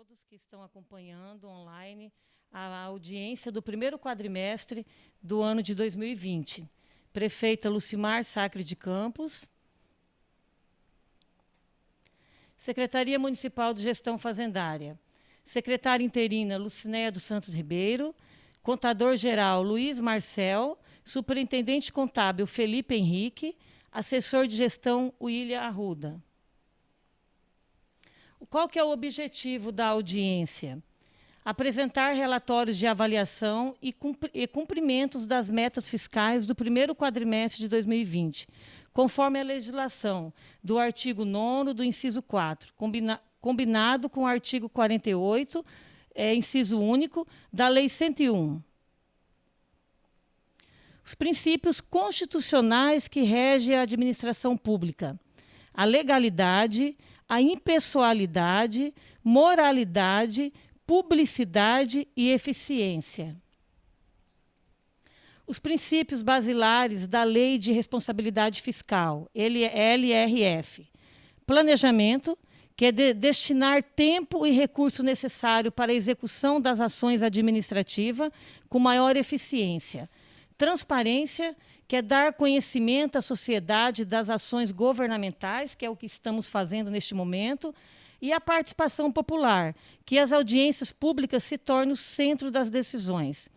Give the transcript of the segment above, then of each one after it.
todos que estão acompanhando online a audiência do primeiro quadrimestre do ano de 2020. Prefeita Lucimar Sacre de Campos. Secretaria Municipal de Gestão Fazendária. Secretária interina Lucinéia dos Santos Ribeiro. Contador-geral Luiz Marcel. Superintendente contábil Felipe Henrique. Assessor de gestão William Arruda. Qual que é o objetivo da audiência? Apresentar relatórios de avaliação e cumprimentos das metas fiscais do primeiro quadrimestre de 2020, conforme a legislação do artigo 9º do inciso 4, combinado com o artigo 48, inciso único, da Lei 101. Os princípios constitucionais que regem a administração pública: a legalidade, a impessoalidade, moralidade, publicidade e eficiência. Os princípios basilares da Lei de Responsabilidade Fiscal, LRF. Planejamento, que é destinar tempo e recurso necessário para a execução das ações administrativas com maior eficiência. Transparência, que é dar conhecimento à sociedade das ações governamentais, que é o que estamos fazendo neste momento, e a participação popular, que as audiências públicas se tornem o centro das decisões.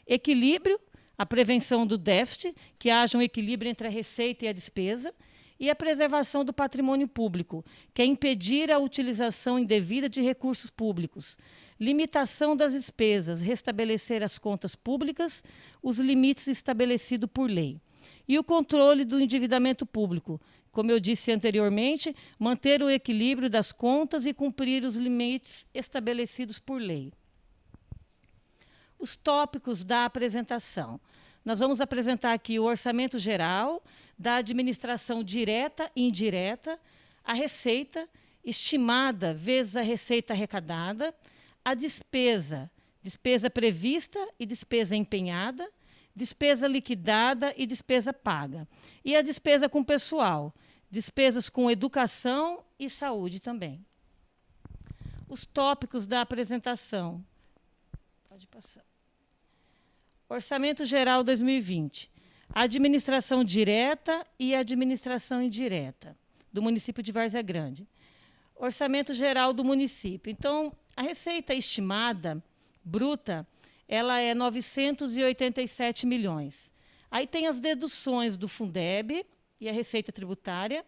Equilíbrio, a prevenção do déficit, que haja um equilíbrio entre a receita e a despesa, e a preservação do patrimônio público, que é impedir a utilização indevida de recursos públicos. Limitação das despesas, restabelecer as contas públicas, os limites estabelecidos por lei. E o controle do endividamento público. Como eu disse anteriormente, manter o equilíbrio das contas e cumprir os limites estabelecidos por lei. Os tópicos da apresentação. Nós vamos apresentar aqui o orçamento geral, da administração direta e indireta, a receita estimada vezes a receita arrecadada, a despesa prevista e despesa empenhada, despesa liquidada e despesa paga. E a despesa com pessoal, despesas com educação e saúde também. Os tópicos da apresentação. Pode passar. Orçamento Geral 2020. Administração direta e administração indireta do município de Várzea Grande. Orçamento Geral do município. Então, a receita estimada, bruta, ela é 987 milhões. Aí tem as deduções do Fundeb e a receita tributária,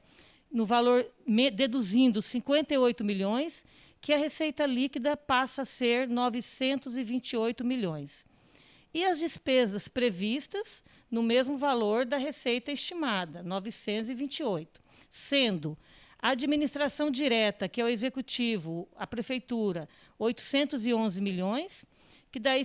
no valor, deduzindo 58 milhões, que a receita líquida passa a ser 928 milhões. E as despesas previstas no mesmo valor da receita estimada, 928, sendo a administração direta, que é o executivo, a prefeitura, 811 milhões, que daí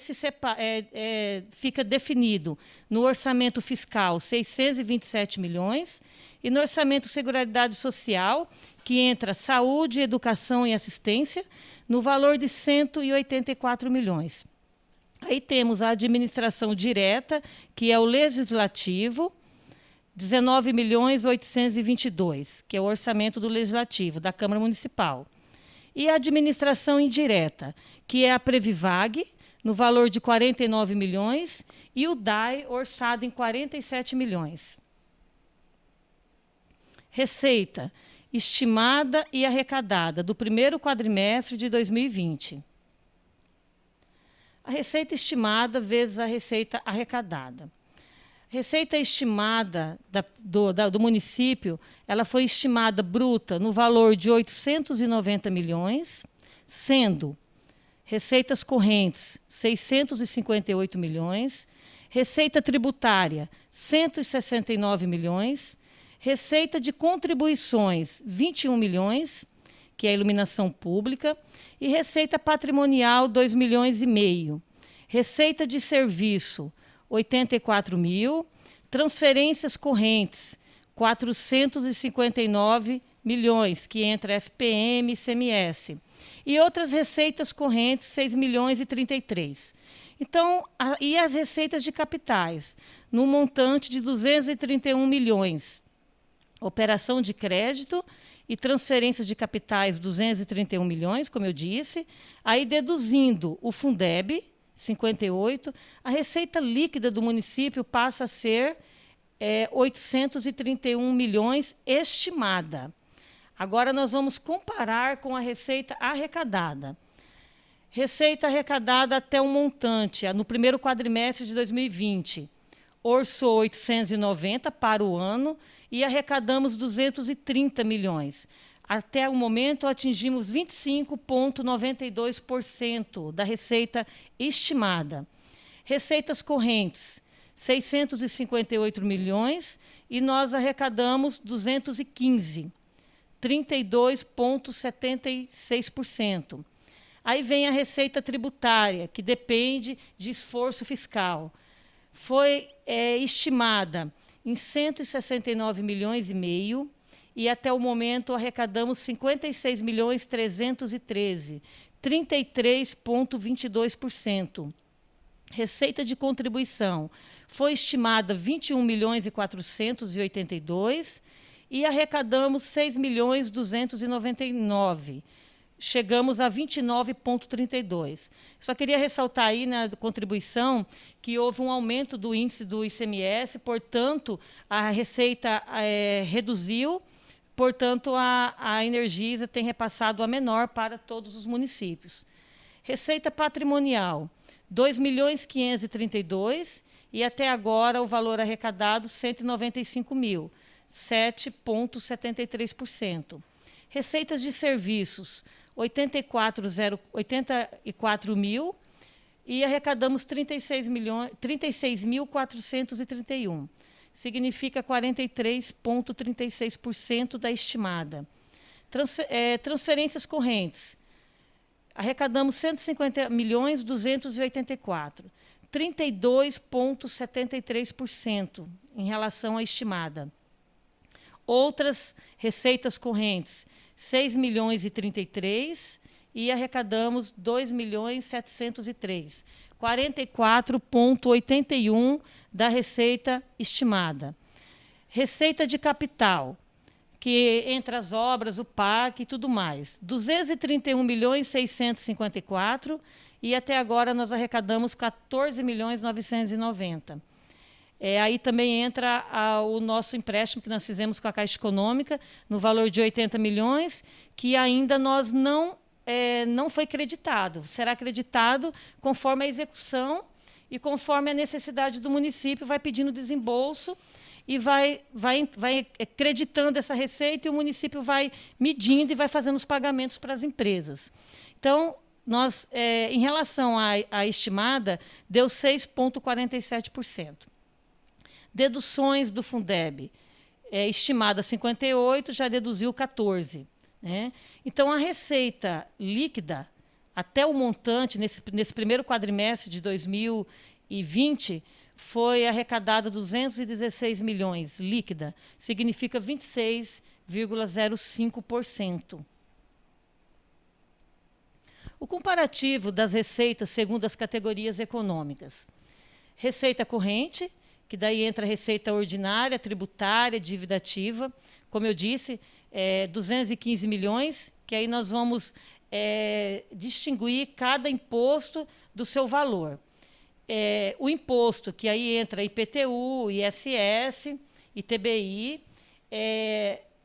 fica definido no orçamento fiscal 627 milhões, e no orçamento Seguridade Social, que entra saúde, educação e assistência, no valor de 184 milhões. Aí temos a administração direta, que é o legislativo, 19.822, que é o orçamento do Legislativo, da Câmara Municipal. E a administração indireta, que é a Previvag, no valor de 49 milhões, e o DAE, orçado em 47 milhões. Receita estimada e arrecadada do primeiro quadrimestre de 2020. A receita estimada vezes a receita arrecadada. Receita estimada do município, ela foi estimada bruta no valor de 890 milhões, sendo receitas correntes 658 milhões, receita tributária 169 milhões, receita de contribuições 21 milhões, que é a iluminação pública, e receita patrimonial 2,5 milhões. Receita de serviço 84 mil, transferências correntes 459 milhões, que entra FPM e ICMS, e outras receitas correntes 6 milhões e 33. Então, e as receitas de capitais, no montante de 231 milhões. Operação de crédito e transferências de capitais 231 milhões, como eu disse. Aí, deduzindo o Fundeb, 58, a receita líquida do município passa a ser 831 milhões estimada. Agora nós vamos comparar com a receita arrecadada. Receita arrecadada até o montante, no primeiro quadrimestre de 2020, orçou 890 para o ano e arrecadamos 230 milhões. Até o momento, atingimos 25,92% da receita estimada. Receitas correntes, 658 milhões, e nós arrecadamos 215, 32,76%. Aí vem a receita tributária, que depende de esforço fiscal. Foi estimada em 169 milhões e meio, e até o momento arrecadamos 56 milhões 313, 33,22%. Receita de contribuição foi estimada 21 milhões e 482 e arrecadamos 6 milhões 299. Chegamos a 29,32. Só queria ressaltar aí na contribuição que houve um aumento do índice do ICMS, portanto, a receita reduziu, portanto, a Energisa tem repassado a menor para todos os municípios. Receita patrimonial, 2 milhões 532 e até agora o valor arrecadado 195 mil, 7,73%. Receitas de serviços, 84 mil e arrecadamos 36.431. Significa 43,36% da estimada. Transferências correntes. Arrecadamos 150 milhões 284, 32,73% em relação à estimada. Outras receitas correntes, 6 milhões e 33 e arrecadamos 2 milhões 703, 44,81% da receita estimada. Receita de capital, que entre as obras, o parque e tudo mais, 231 milhões 654 e até agora nós arrecadamos 14 milhões 990. Aí também entra o nosso empréstimo que nós fizemos com a Caixa Econômica, no valor de 80 milhões, que ainda nós não foi creditado. Será creditado conforme a execução e conforme a necessidade do município, vai pedindo desembolso e vai creditando essa receita e o município vai medindo e vai fazendo os pagamentos para as empresas. Então, nós, em relação à estimada, deu 6,47%. Deduções do Fundeb, estimada 58, já deduziu 14. Né? Então, a receita líquida, até o montante, nesse primeiro quadrimestre de 2020, foi arrecadada 216 milhões, líquida, significa 26,05%. O comparativo das receitas segundo as categorias econômicas. Receita corrente, que daí entra a receita ordinária, tributária, dívida ativa. Como eu disse, 215 milhões, que aí nós vamos distinguir cada imposto do seu valor. O imposto, que aí entra IPTU, ISS, ITBI,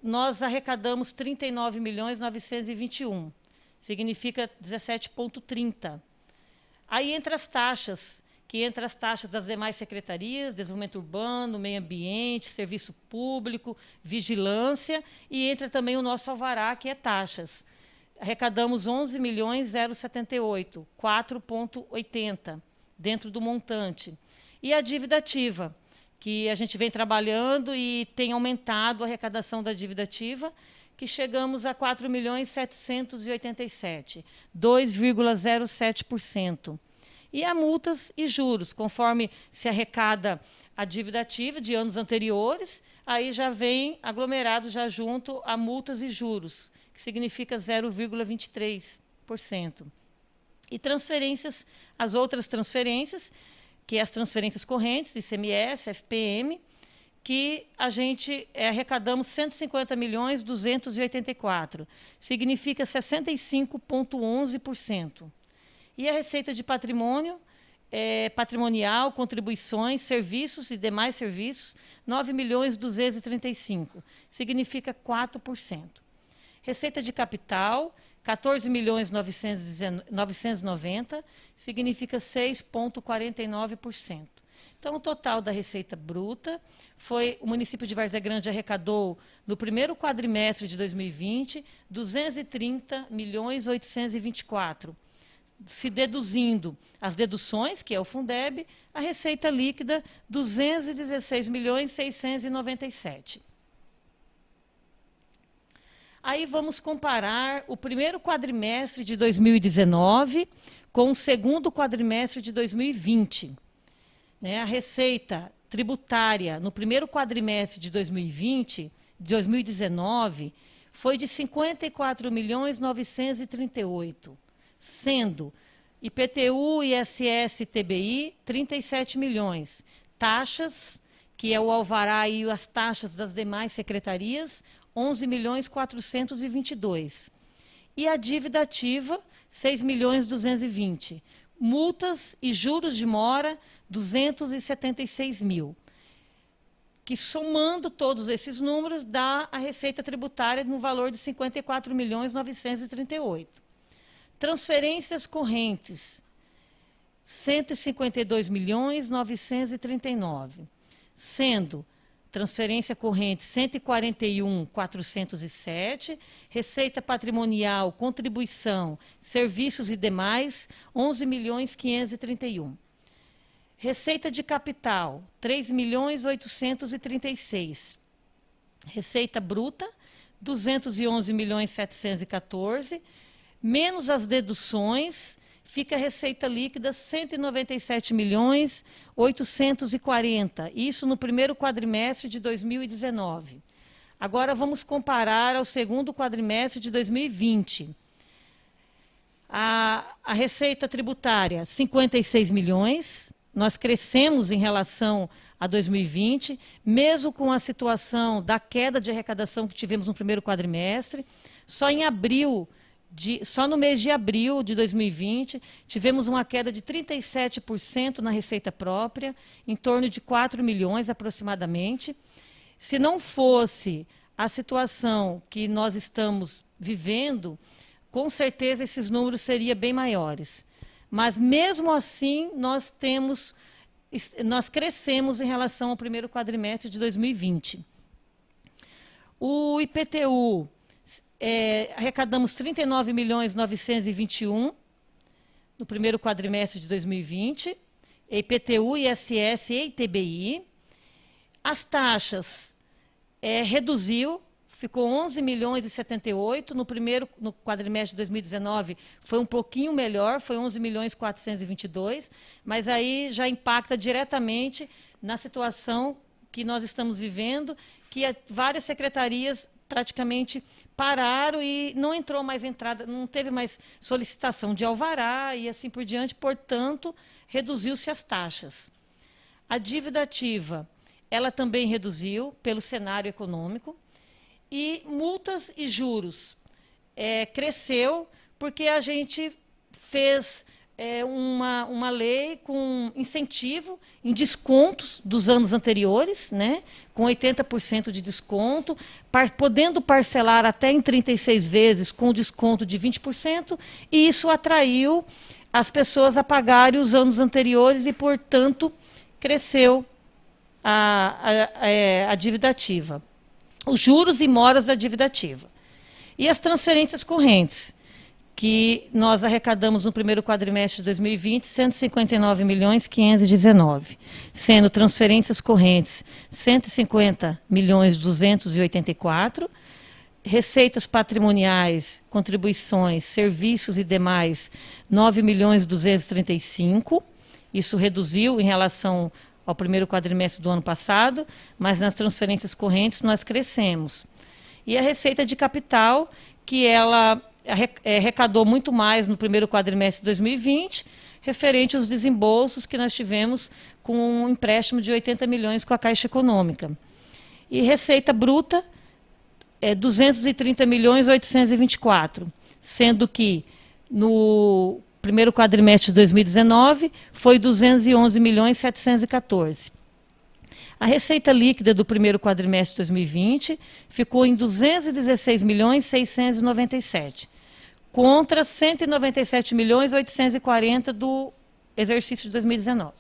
nós arrecadamos 39 milhões 921, significa 17,30. Aí entra as taxas, que entra as taxas das demais secretarias, desenvolvimento urbano, meio ambiente, serviço público, vigilância, e entra também o nosso alvará, que é taxas. Arrecadamos 11 milhões 078, 4,80 dentro do montante. E a dívida ativa, que a gente vem trabalhando e tem aumentado a arrecadação da dívida ativa, que chegamos a 4 milhões 787, 2,07%. E a multas e juros, conforme se arrecada a dívida ativa de anos anteriores, aí já vem aglomerado já junto a multas e juros, que significa 0,23%. E transferências, as outras transferências, que é as transferências correntes, ICMS, FPM, que a gente arrecadamos 150.284.000, significa 65,11%. E a receita de patrimônio patrimonial, contribuições, serviços e demais serviços, 9.235.000, significa 4%. Receita de capital, 14.990.000, significa 6,49%. Então, o total da receita bruta foi, o município de Várzea Grande arrecadou, no primeiro quadrimestre de 2020, 230.824.000. Se deduzindo as deduções, que é o Fundeb, a receita líquida, 216.697.000. Aí vamos comparar o primeiro quadrimestre de 2019 com o segundo quadrimestre de 2020. A receita tributária no primeiro quadrimestre de 2019, foi de 54.938.000, sendo IPTU, ISS e TBI, 37 milhões. Taxas, que é o alvará e as taxas das demais secretarias, 11.422.000. E a dívida ativa, 6.220.000. Multas e juros de mora, 276.000. Que, somando todos esses números, dá a receita tributária no valor de 54.938.000. Transferências correntes, 152.939.000, sendo transferência corrente 141.407, receita patrimonial, contribuição, serviços e demais, 11.531.000. Receita de capital, 3.836.000. Receita bruta, 211.714.000. Menos as deduções, fica a receita líquida 197.840.000. Isso no primeiro quadrimestre de 2019. Agora vamos comparar ao segundo quadrimestre de 2020. A receita tributária, 56 milhões. Nós crescemos em relação a 2020, mesmo com a situação da queda de arrecadação que tivemos no primeiro quadrimestre. Só no mês de abril de 2020, tivemos uma queda de 37% na receita própria, em torno de 4 milhões aproximadamente. Se não fosse a situação que nós estamos vivendo, com certeza esses números seriam bem maiores. Mas, mesmo assim, nós crescemos em relação ao primeiro quadrimestre de 2020. O IPTU, arrecadamos 39.921.000 no primeiro quadrimestre de 2020, IPTU, ISS e ITBI. As taxas reduziu, ficou 11.078.000, no quadrimestre de 2019 foi um pouquinho melhor, foi 11.422.000, mas aí já impacta diretamente na situação que nós estamos vivendo, que várias secretarias praticamente pararam e não entrou mais entrada, não teve mais solicitação de alvará e assim por diante, portanto, reduziu-se as taxas. A dívida ativa, ela também reduziu pelo cenário econômico, e multas e juros cresceu porque a gente fez uma lei com incentivo em descontos dos anos anteriores, com 80% de desconto, podendo parcelar até em 36 vezes com desconto de 20%, e isso atraiu as pessoas a pagarem os anos anteriores e, portanto, cresceu a dívida ativa. Os juros e moras da dívida ativa. E as transferências correntes, que nós arrecadamos no primeiro quadrimestre de 2020, 159.519.000, sendo transferências correntes 150.284.000, receitas patrimoniais, contribuições, serviços e demais, 9.235.000, isso reduziu em relação ao primeiro quadrimestre do ano passado, mas nas transferências correntes nós crescemos. E a receita de capital, que ela arrecadou muito mais no primeiro quadrimestre de 2020, referente aos desembolsos que nós tivemos com um empréstimo de 80 milhões com a Caixa Econômica. E receita bruta é 230.824.000, sendo que no primeiro quadrimestre de 2019 foi 211.714.000. A receita líquida do primeiro quadrimestre de 2020 ficou em 216.697.000, contra 197.840.000 do exercício de 2019.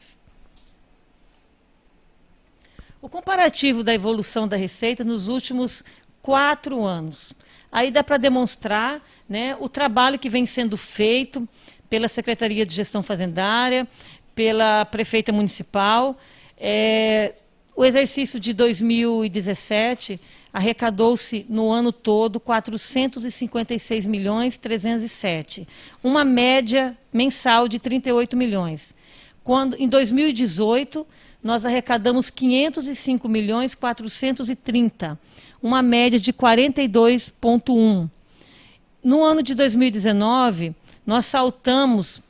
O comparativo da evolução da receita nos últimos 4 anos. Aí dá para demonstrar, né, o trabalho que vem sendo feito pela Secretaria de Gestão Fazendária, pela Prefeita Municipal. O exercício de 2017 arrecadou-se no ano todo 456.307.000, uma média mensal de 38 milhões. Quando, em 2018, nós arrecadamos 505.430.000, uma média de 42,1. No ano de 2019, nós saltamos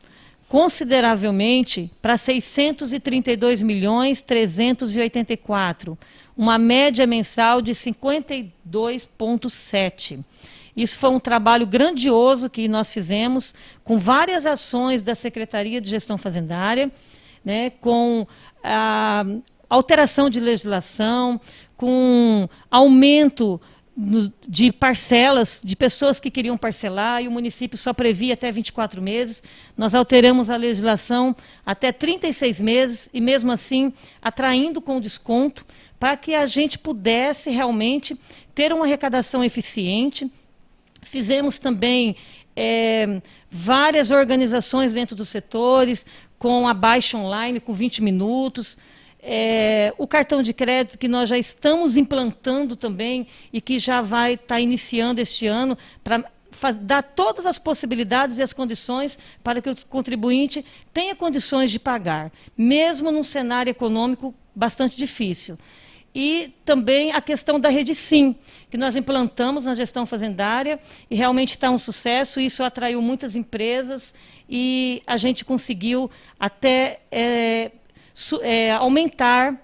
consideravelmente para 632.384.000, uma média mensal de 52,7. Isso foi um trabalho grandioso que nós fizemos com várias ações da Secretaria de Gestão Fazendária, né, com a alteração de legislação, com aumento de parcelas, de pessoas que queriam parcelar, e o município só previa até 24 meses. Nós alteramos a legislação até 36 meses, e mesmo assim atraindo com desconto, para que a gente pudesse realmente ter uma arrecadação eficiente. Fizemos também várias organizações dentro dos setores, com a baixa online, com 20 minutos, o cartão de crédito que nós já estamos implantando também e que já vai estar iniciando este ano para dar todas as possibilidades e as condições para que o contribuinte tenha condições de pagar, mesmo num cenário econômico bastante difícil. E também a questão da Rede Sim, que nós implantamos na gestão fazendária e realmente está um sucesso. Isso atraiu muitas empresas e a gente conseguiu até aumentar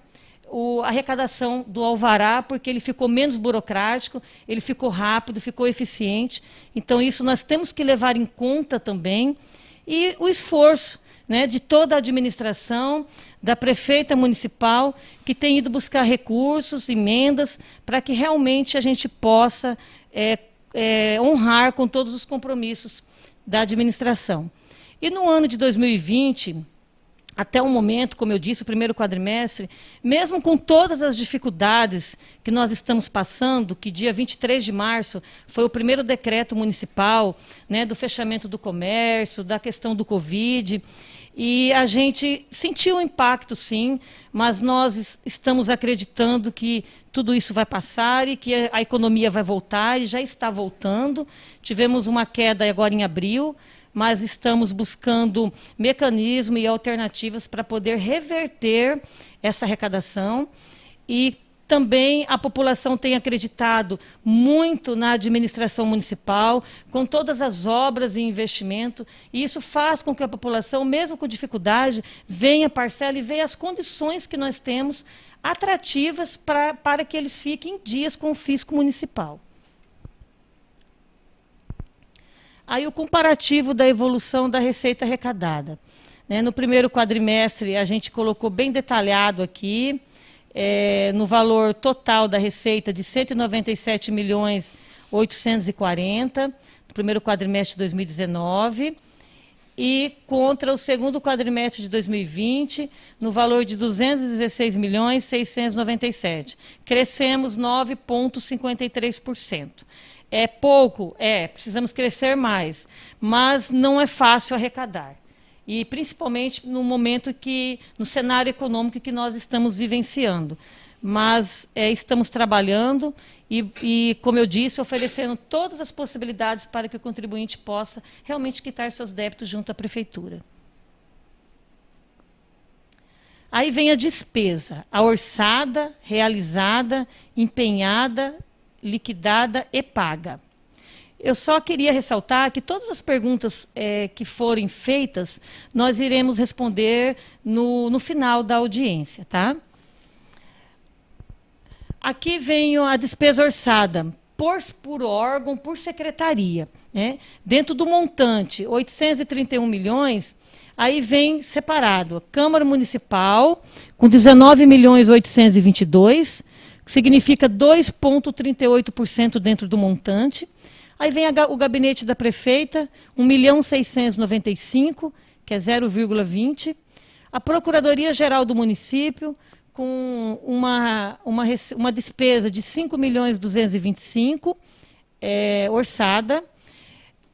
a arrecadação do alvará, porque ele ficou menos burocrático, ele ficou rápido, ficou eficiente. Então, isso nós temos que levar em conta também. E o esforço, né, de toda a administração, da prefeita municipal, que tem ido buscar recursos, emendas, para que realmente a gente possa honrar com todos os compromissos da administração. E no ano de 2020... até o momento, como eu disse, o primeiro quadrimestre, mesmo com todas as dificuldades que nós estamos passando, que dia 23 de março foi o primeiro decreto municipal, né, do fechamento do comércio, da questão do Covid, e a gente sentiu o impacto, sim, mas nós estamos acreditando que tudo isso vai passar e que a economia vai voltar, e já está voltando. Tivemos uma queda agora em abril, mas estamos buscando mecanismos e alternativas para poder reverter essa arrecadação. E também a população tem acreditado muito na administração municipal, com todas as obras e investimento, e isso faz com que a população, mesmo com dificuldade, venha, parcela e veja as condições que nós temos atrativas para que eles fiquem em dias com o fisco municipal. Aí o comparativo da evolução da receita arrecadada. No primeiro quadrimestre, a gente colocou bem detalhado aqui, no valor total da receita de 197.840.000, no primeiro quadrimestre de 2019, e contra o segundo quadrimestre de 2020, no valor de 216.697.000. Crescemos 9,53%. É pouco? Precisamos crescer mais, mas não é fácil arrecadar. E principalmente no momento no cenário econômico que nós estamos vivenciando. Mas estamos trabalhando e, como eu disse, oferecendo todas as possibilidades para que o contribuinte possa realmente quitar seus débitos junto à prefeitura. Aí vem a despesa, a orçada, realizada, empenhada, liquidada e paga. Eu só queria ressaltar que todas as perguntas que forem feitas, nós iremos responder no final da audiência, tá? Aqui vem a despesa orçada por órgão, por secretaria, né? Dentro do montante, 831 milhões, aí vem separado. Câmara Municipal, com 19.822, que significa 2,38% dentro do montante. Aí vem o gabinete da prefeita, 1.695.000, que é 0,20%. A Procuradoria-Geral do município, com uma despesa de 5.225.000, orçada.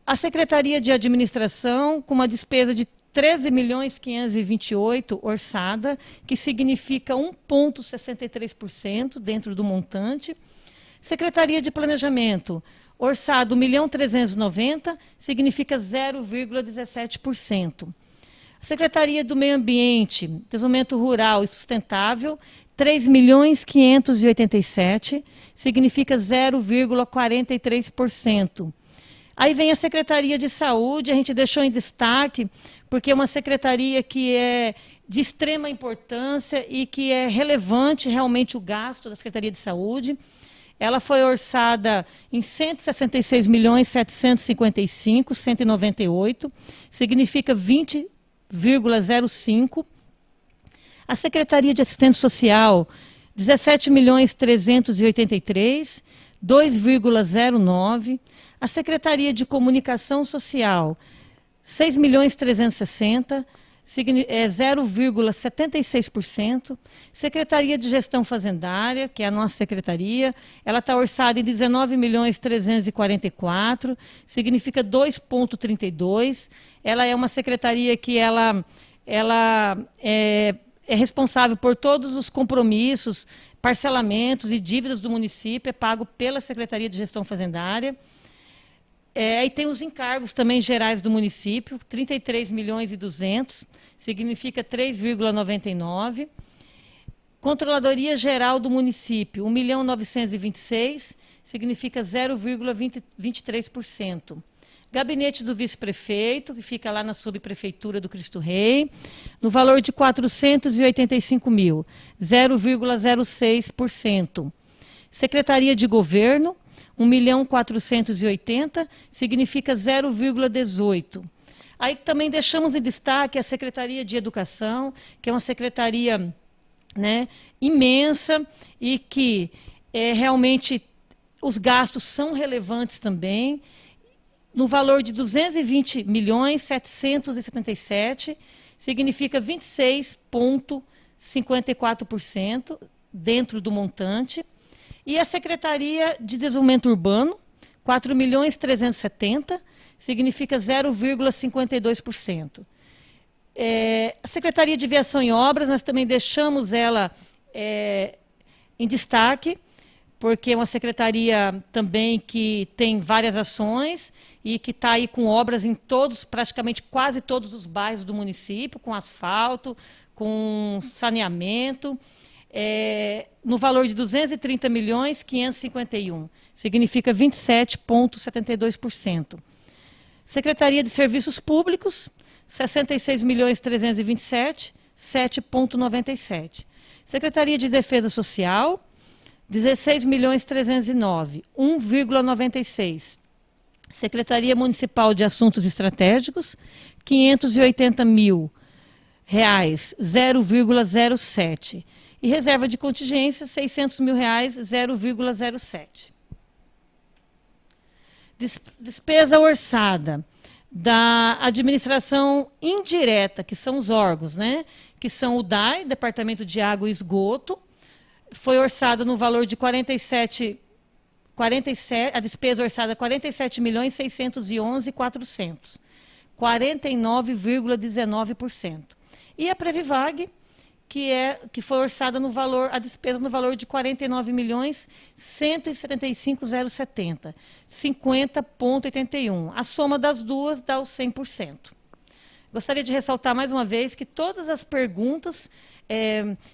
A Secretaria de Administração, com uma despesa de 13.528.000, orçada, que significa 1,63% dentro do montante. Secretaria de Planejamento, orçado 1.390.000, significa 0,17%. Secretaria do Meio Ambiente, Desenvolvimento Rural e Sustentável, 3.587.000, significa 0,43%. Aí vem a Secretaria de Saúde, a gente deixou em destaque, porque é uma secretaria que é de extrema importância e que é relevante realmente o gasto da Secretaria de Saúde. Ela foi orçada em 166.755.198, significa 20,05. A Secretaria de Assistência Social, 17.383.000, 2,09. A Secretaria de Comunicação Social, 6.360.000, 0,76%. Secretaria de Gestão Fazendária, que é a nossa secretaria, ela está orçada em 19.344.000, significa 2,32%. Ela é uma secretaria que ela é responsável por todos os compromissos, parcelamentos e dívidas do município, é pago pela Secretaria de Gestão Fazendária. E tem os encargos também gerais do município, 33.200.000, significa 3,99%. Controladoria Geral do município, 1.926.000, significa 0,23%. Gabinete do vice-prefeito, que fica lá na subprefeitura do Cristo Rei, no valor de 485.000, 0,06%. Secretaria de Governo, 1.480.000, significa 0,18%. Aí também deixamos em destaque a Secretaria de Educação, que é uma secretaria, né, imensa e que realmente os gastos são relevantes também, no valor de 220.777.000, significa 26,54% dentro do montante. E a Secretaria de Desenvolvimento Urbano, 4.370.000, significa 0,52%. A Secretaria de Viação e Obras, nós também deixamos ela em destaque, porque é uma secretaria também que tem várias ações e que está aí com obras em praticamente quase todos os bairros do município, com asfalto, com saneamento, no valor de 230.551.000, significa 27,72%. Secretaria de Serviços Públicos, 66.327.000, 7,97%. Secretaria de Defesa Social, 16.309.000, 1,96%. Secretaria Municipal de Assuntos Estratégicos, 580.000 reais, 0,07%. E reserva de contingência, 600.000 reais, 0,07%. Despesa orçada da administração indireta, que são os órgãos, né? Que são o DAE, Departamento de Água e Esgoto, foi orçada no valor de 47, a despesa orçada 47.611.400, 49,19%. E a Previvag, que foi orçada a despesa no valor de 49.175.070, 50,81%. A soma das duas dá os 100%. Gostaria de ressaltar mais uma vez que todas as perguntas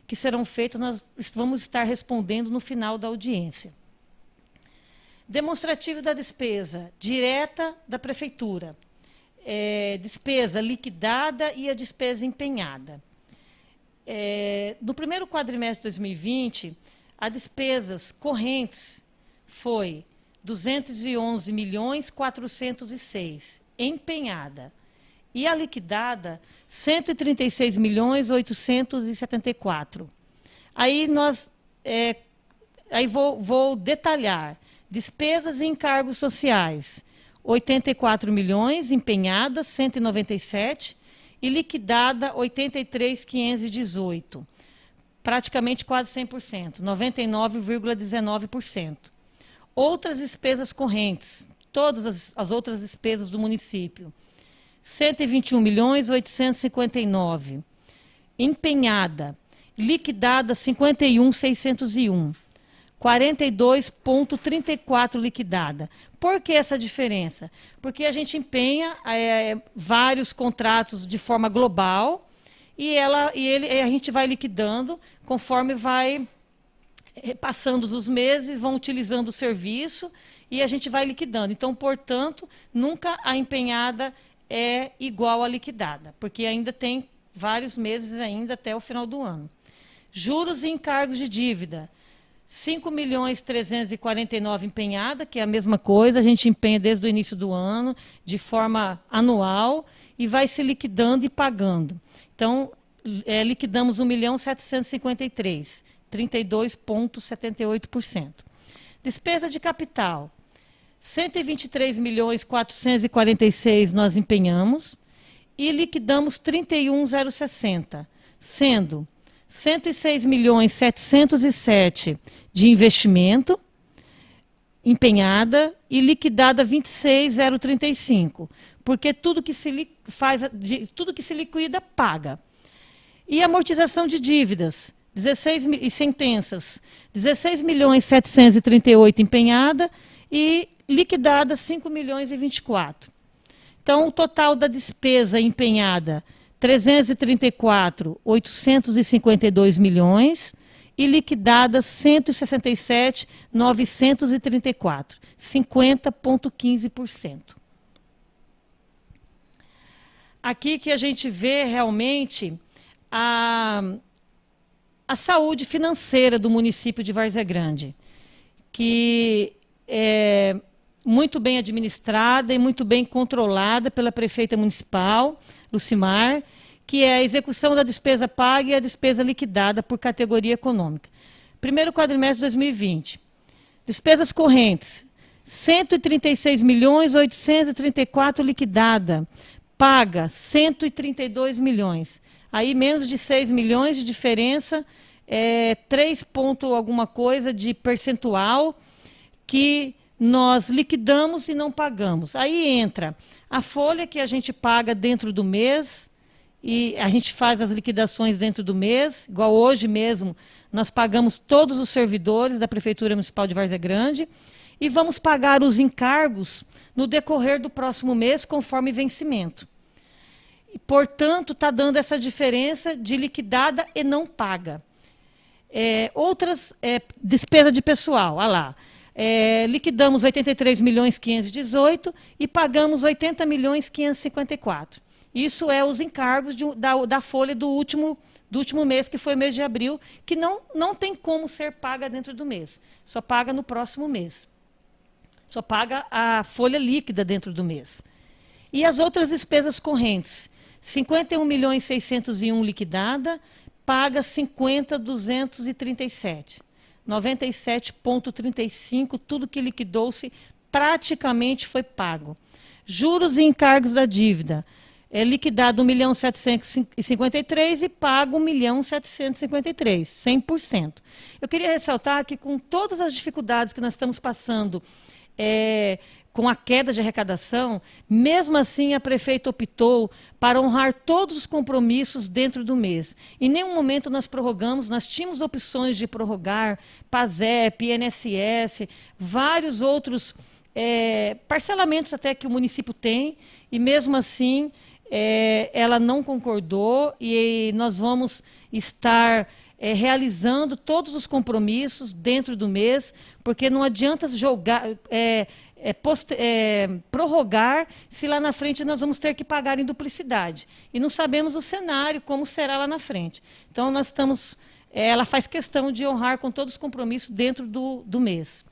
que serão feitas nós vamos estar respondendo no final da audiência. Demonstrativo da despesa direta da Prefeitura, despesa liquidada e a despesa empenhada. No primeiro quadrimestre de 2020, A despesas correntes foi 211.406.000, empenhada. E a liquidada, 136.874.000. Aí vou detalhar. Despesas e encargos sociais, 84 milhões, empenhada, 197, e liquidada, 83.518. Praticamente quase 100%, 99,19%. Outras despesas correntes, todas as outras despesas do município, 121.859.000. Empenhada, liquidada, 51.601. 42,34 liquidada. Por que essa diferença? Porque a gente empenha vários contratos de forma global e a gente vai liquidando conforme vai passando os meses, vão utilizando o serviço e a gente vai liquidando. Então, portanto, nunca a empenhada é igual à liquidada, porque ainda tem vários meses ainda até o final do ano. Juros e encargos de dívida. 5.349.000 empenhada, que é a mesma coisa, a gente empenha desde o início do ano, de forma anual, e vai se liquidando e pagando. Então, liquidamos 1.753.000, 32,78%. Despesa de capital, 123.446.000 nós empenhamos e liquidamos 31.060, sendo 106.707.000 de investimento, empenhada, e liquidada 26.035, porque tudo que se liquida, paga. E amortização de dívidas, 16 e sentenças, 16.738.000 empenhada e liquidada 5.024.000. Então, o total da despesa empenhada, 334.852 milhões e liquidada 167.934, 50,15%. Aqui que a gente vê realmente a saúde financeira do município de Várzea Grande, que é muito bem administrada e muito bem controlada pela prefeita municipal, Lucimar, que é a execução da despesa paga e a despesa liquidada por categoria econômica. Primeiro quadrimestre de 2020. Despesas correntes, 136.834 liquidada, paga 132 milhões. Aí menos de 6 milhões de diferença, 3 ponto alguma coisa de percentual que nós liquidamos e não pagamos. Aí entra a folha que a gente paga dentro do mês, e a gente faz as liquidações dentro do mês, igual hoje mesmo, nós pagamos todos os servidores da Prefeitura Municipal de Várzea Grande e vamos pagar os encargos no decorrer do próximo mês, conforme vencimento. E, portanto, está dando essa diferença de liquidada e não paga. Outras despesa de pessoal, olha lá. Liquidamos 83.518 e pagamos 80.554. Isso é os encargos da folha do último mês, que foi o mês de abril, que não tem como ser paga dentro do mês. Só paga no próximo mês. Só paga a folha líquida dentro do mês. E as outras despesas correntes. 51.601 liquidada, paga 50.237. 97,35, tudo que liquidou-se praticamente foi pago. Juros e encargos da dívida. Liquidado 1.753 e pago 1.753, 100%. Eu queria ressaltar que com todas as dificuldades que nós estamos passando, com a queda de arrecadação, mesmo assim a prefeita optou para honrar todos os compromissos dentro do mês. Em nenhum momento nós prorrogamos, nós tínhamos opções de prorrogar, PASEP, INSS, vários outros parcelamentos até que o município tem, e mesmo assim ela não concordou e nós vamos estar realizando todos os compromissos dentro do mês, porque não adianta prorrogar se lá na frente nós vamos ter que pagar em duplicidade. E não sabemos o cenário, como será lá na frente. Então, nós estamos ela faz questão de honrar com todos os compromissos dentro do mês.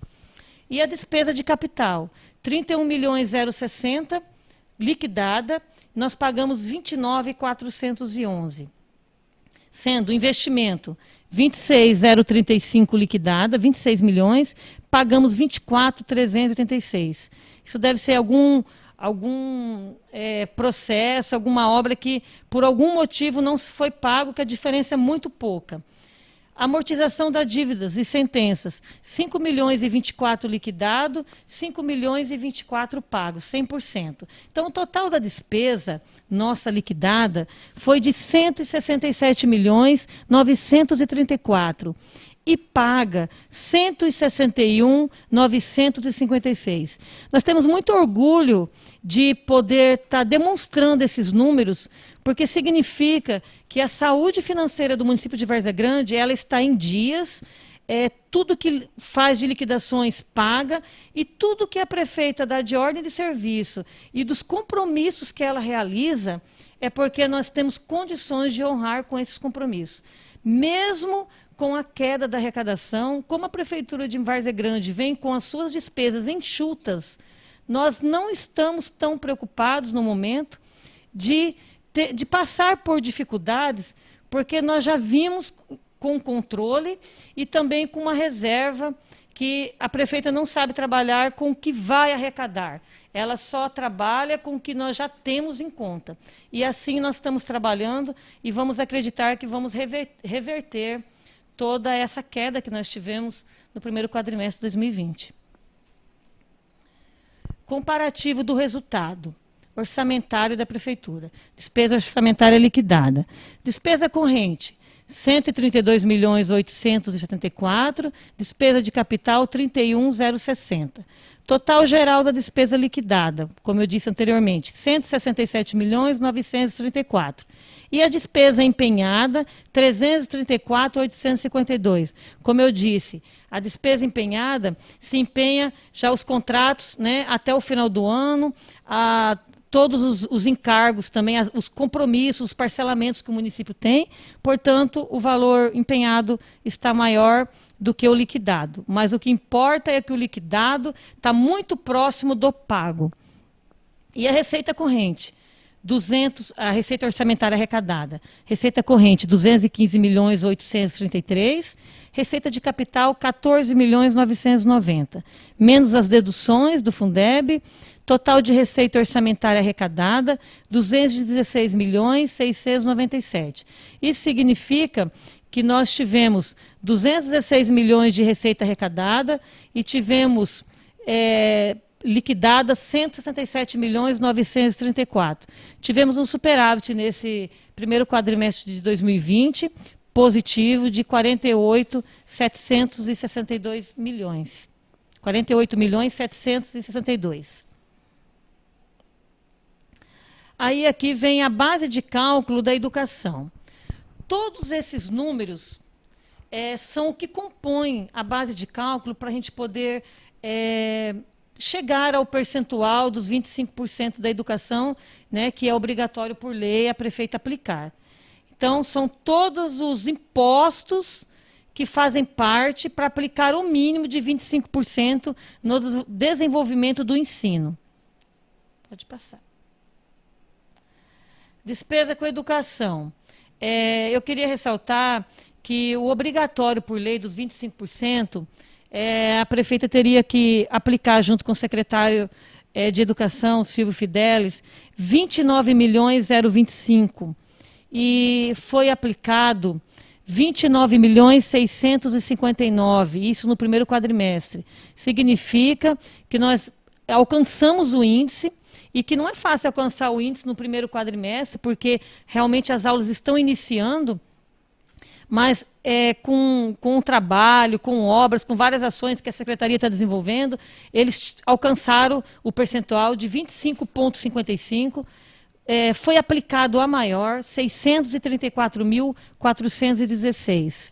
E a despesa de capital, 31.060.000 liquidada, nós pagamos 29.411. Sendo investimento 26.035 liquidada, 26 milhões, pagamos 24.386. Isso deve ser algum processo, alguma obra que por algum motivo não se foi pago, que a diferença é muito pouca. Amortização das dívidas e sentenças, 5 milhões e 24 liquidado, 5 milhões e 24 pagos, 100%. Então, o total da despesa nossa liquidada foi de 167 milhões 934 e paga 161.956. Nós temos muito orgulho de poder estar demonstrando esses números, porque significa que a saúde financeira do município de Várzea Grande, ela está em dias, tudo que faz de liquidações paga, e tudo que a prefeita dá de ordem de serviço e dos compromissos que ela realiza, é porque nós temos condições de honrar com esses compromissos. Mesmo com a queda da arrecadação, como a prefeitura de Várzea Grande vem com as suas despesas enxutas, nós não estamos tão preocupados no momento de passar por dificuldades, porque nós já vimos com controle e também com uma reserva que a prefeita não sabe trabalhar com o que vai arrecadar. Ela só trabalha com o que nós já temos em conta. E assim nós estamos trabalhando e vamos acreditar que vamos reverter toda essa queda que nós tivemos no primeiro quadrimestre de 2020. Comparativo do resultado orçamentário da prefeitura. Despesa orçamentária liquidada. Despesa corrente, 132.874.000, despesa de capital, 31.060. Total geral da despesa liquidada, como eu disse anteriormente, 167.934. E a despesa empenhada, 334.852. Como eu disse, a despesa empenhada se empenha já os contratos, né, até o final do ano, todos os encargos também, os compromissos, os parcelamentos que o município tem. Portanto, o valor empenhado está maior do que o liquidado. Mas o que importa é que o liquidado está muito próximo do pago. E a receita corrente? A receita orçamentária arrecadada. Receita corrente, 215.833. Receita de capital, 14.990. Menos as deduções do Fundeb. Total de receita orçamentária arrecadada, 216.697. Isso significa que nós tivemos 216 milhões de receita arrecadada e tivemos liquidada 167.934. Tivemos um superávit nesse primeiro quadrimestre de 2020, positivo, de 48.762 milhões. 48.762. Aí aqui vem a base de cálculo da educação. Todos esses números são o que compõem a base de cálculo para a gente poder chegar ao percentual dos 25% da educação, né, que é obrigatório por lei a prefeita aplicar. Então, são todos os impostos que fazem parte para aplicar o mínimo de 25% no desenvolvimento do ensino. Pode passar. Despesa com educação. Eu queria ressaltar que o obrigatório por lei dos 25%, a prefeita teria que aplicar junto com o secretário de Educação, Silvio Fidelis, 29.025. E foi aplicado 29.659, isso no primeiro quadrimestre. Significa que nós alcançamos o índice, e que não é fácil alcançar o índice no primeiro quadrimestre, porque realmente as aulas estão iniciando, mas com o trabalho, com obras, com várias ações que a Secretaria está desenvolvendo, eles alcançaram o percentual de 25,55%, foi aplicado a maior, 634.416.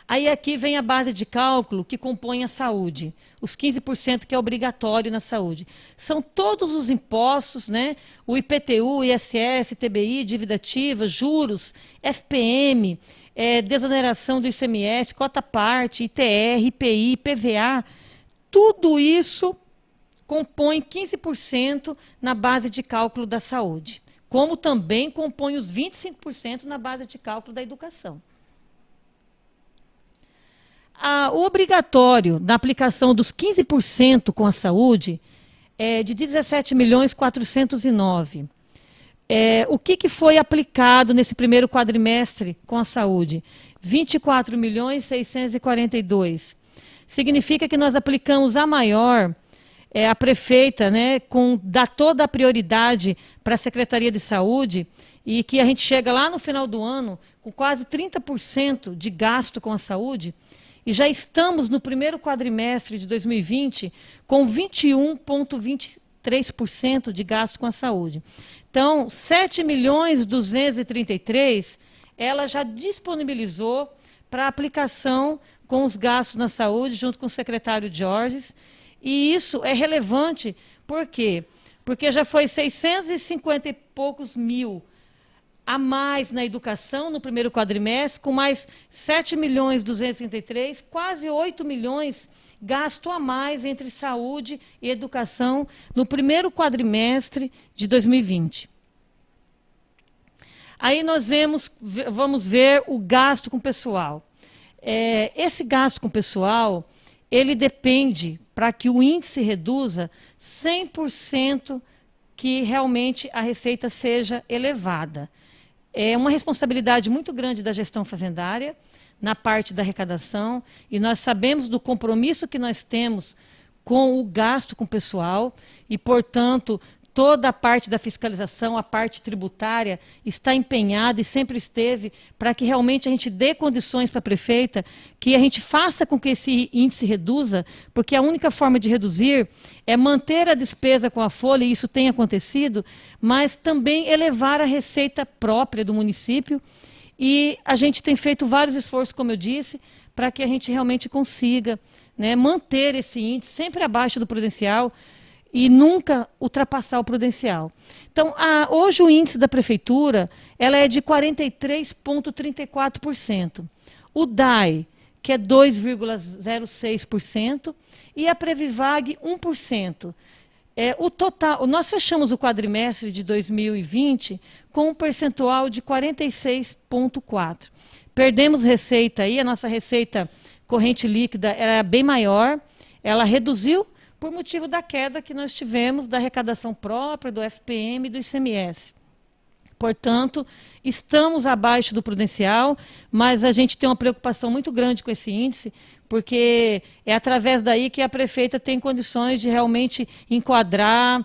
Aí aqui vem a base de cálculo que compõe a saúde, os 15% que é obrigatório na saúde. São todos os impostos, né? O IPTU, ISS, TBI, dívida ativa, juros, FPM, desoneração do ICMS, cota parte, ITR, IPI, IPVA, tudo isso compõe 15% na base de cálculo da saúde, como também compõe os 25% na base de cálculo da educação. O obrigatório na aplicação dos 15% com a saúde é de 17.409.000. O que foi aplicado nesse primeiro quadrimestre com a saúde? 24.642.000. Significa que nós aplicamos a maior, a prefeita, né, dá toda a prioridade para a Secretaria de Saúde, e que a gente chega lá no final do ano com quase 30% de gasto com a saúde, e já estamos no primeiro quadrimestre de 2020 com 21,23% de gasto com a saúde. Então, 7.233.000 ela já disponibilizou para aplicação com os gastos na saúde, junto com o secretário Jorges. E isso é relevante, por quê? Porque já foi 650 e poucos mil a mais na educação no primeiro quadrimestre, com mais 7.233.000, quase 8 milhões gasto a mais entre saúde e educação no primeiro quadrimestre de 2020. Aí nós vamos ver o gasto com pessoal. Esse gasto com pessoal, ele depende, para que o índice reduza, 100% que realmente a receita seja elevada. É uma responsabilidade muito grande da gestão fazendária na parte da arrecadação, e nós sabemos do compromisso que nós temos com o gasto com o pessoal, e, portanto, toda a parte da fiscalização, a parte tributária, está empenhada e sempre esteve para que realmente a gente dê condições para a prefeita, que a gente faça com que esse índice reduza, porque a única forma de reduzir é manter a despesa com a folha, e isso tem acontecido, mas também elevar a receita própria do município. E a gente tem feito vários esforços, como eu disse, para que a gente realmente consiga, né, manter esse índice sempre abaixo do prudencial, e nunca ultrapassar o prudencial. Então, hoje o índice da prefeitura ela é de 43,34%. O DAI, que é 2,06%, e a Previvag, 1%. O total, nós fechamos o quadrimestre de 2020 com um percentual de 46,4%. Perdemos receita aí, a nossa receita corrente líquida era bem maior, ela reduziu por motivo da queda que nós tivemos da arrecadação própria, do FPM e do ICMS. Portanto, estamos abaixo do prudencial, mas a gente tem uma preocupação muito grande com esse índice, porque é através daí que a prefeita tem condições de realmente enquadrar,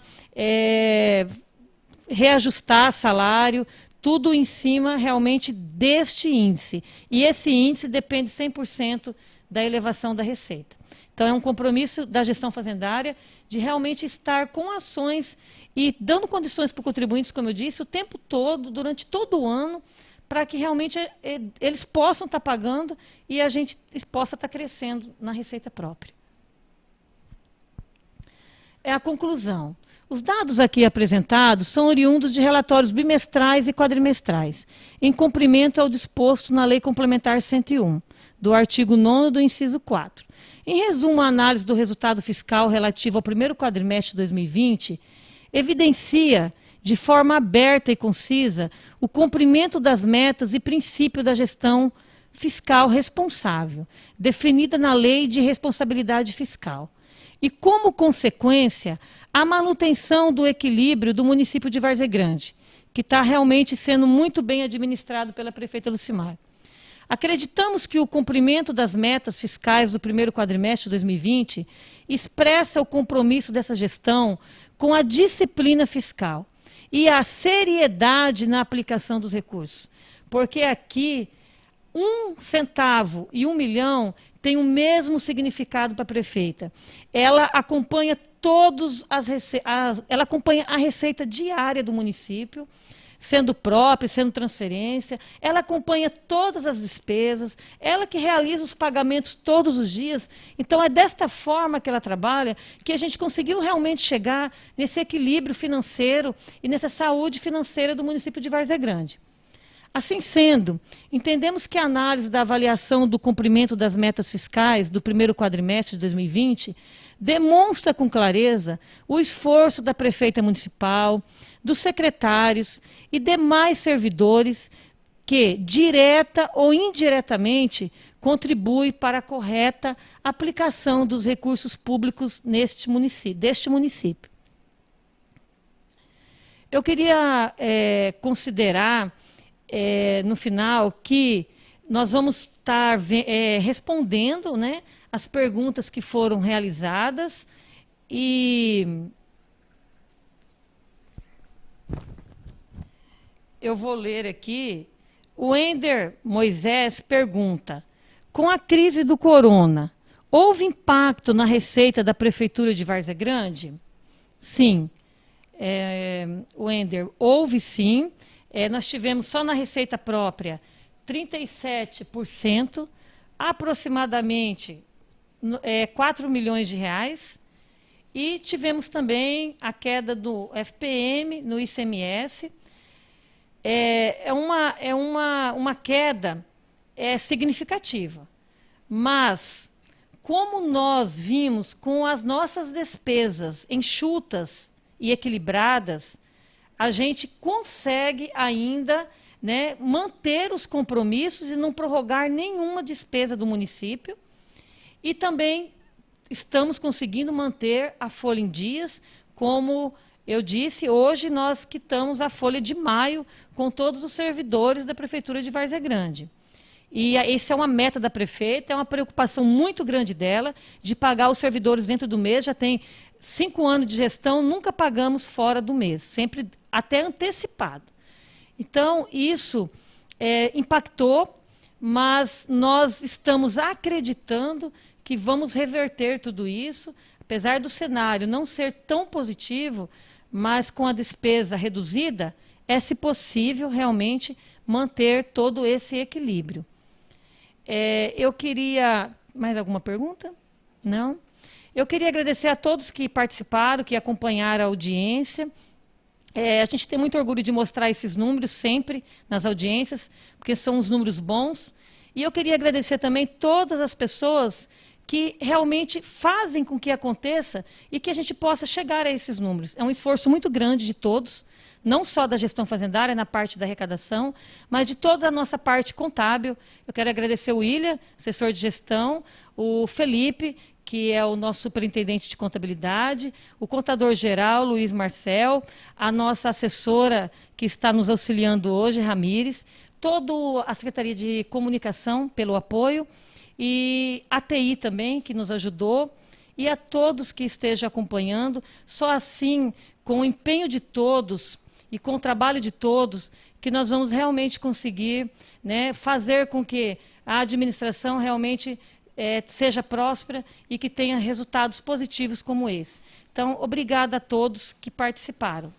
reajustar salário, tudo em cima realmente deste índice. E esse índice depende 100% da elevação da receita. Então, é um compromisso da gestão fazendária de realmente estar com ações e dando condições para os contribuintes, como eu disse, o tempo todo, durante todo o ano, para que realmente eles possam estar pagando e a gente possa estar crescendo na receita própria. É a conclusão. Os dados aqui apresentados são oriundos de relatórios bimestrais e quadrimestrais, em cumprimento ao disposto na Lei Complementar 101, do artigo 9º do inciso 4. Em resumo, a análise do resultado fiscal relativo ao primeiro quadrimestre de 2020 evidencia, de forma aberta e concisa, o cumprimento das metas e princípio da gestão fiscal responsável, definida na Lei de Responsabilidade Fiscal. E, como consequência, a manutenção do equilíbrio do município de Várzea Grande, que está realmente sendo muito bem administrado pela prefeita Lucimar. Acreditamos que o cumprimento das metas fiscais do primeiro quadrimestre de 2020 expressa o compromisso dessa gestão com a disciplina fiscal e a seriedade na aplicação dos recursos. Porque aqui, 1 centavo e 1 milhão tem o mesmo significado para a prefeita. Ela acompanha ela acompanha a receita diária do município, sendo própria, sendo transferência. Ela acompanha todas as despesas, ela que realiza os pagamentos todos os dias. Então, é desta forma que ela trabalha que a gente conseguiu realmente chegar nesse equilíbrio financeiro e nessa saúde financeira do município de Várzea Grande. Assim sendo, entendemos que a análise da avaliação do cumprimento das metas fiscais do primeiro quadrimestre de 2020 demonstra com clareza o esforço da prefeita municipal, dos secretários e demais servidores que, direta ou indiretamente, contribuem para a correta aplicação dos recursos públicos deste município. Eu queria considerar no final que nós vamos estar respondendo, né, as perguntas que foram realizadas e eu vou ler aqui. O Ender Moisés pergunta: com a crise do corona, houve impacto na receita da Prefeitura de Várzea Grande? Sim, Wender, houve sim. Nós tivemos só na receita própria 37%, aproximadamente 4 milhões de reais. E tivemos também a queda do FPM no ICMS. Uma queda significativa. Mas, como nós vimos com as nossas despesas enxutas e equilibradas, a gente consegue ainda, né, manter os compromissos e não prorrogar nenhuma despesa do município. E também estamos conseguindo manter a folha em dias, como eu disse, hoje nós quitamos a folha de maio com todos os servidores da Prefeitura de Várzea Grande. E essa é uma meta da prefeita, é uma preocupação muito grande dela, de pagar os servidores dentro do mês. Já tem 5 anos de gestão, nunca pagamos fora do mês, sempre até antecipado. Então, isso impactou, mas nós estamos acreditando que vamos reverter tudo isso, apesar do cenário não ser tão positivo, mas com a despesa reduzida, se possível realmente manter todo esse equilíbrio. Eu queria... Mais alguma pergunta? Não? Eu queria agradecer a todos que participaram, que acompanharam a audiência. A gente tem muito orgulho de mostrar esses números sempre nas audiências, porque são uns números bons. E eu queria agradecer também todas as pessoas que realmente fazem com que aconteça e que a gente possa chegar a esses números. É um esforço muito grande de todos, não só da gestão fazendária, na parte da arrecadação, mas de toda a nossa parte contábil. Eu quero agradecer o William, assessor de gestão, o Felipe, que é o nosso superintendente de contabilidade, o contador-geral, Luiz Marcel, a nossa assessora que está nos auxiliando hoje, Ramires, toda a Secretaria de Comunicação pelo apoio, e a TI também, que nos ajudou, e a todos que estejam acompanhando. Só assim, com o empenho de todos e com o trabalho de todos, que nós vamos realmente conseguir, né, fazer com que a administração realmente seja próspera e que tenha resultados positivos como esse. Então, obrigada a todos que participaram.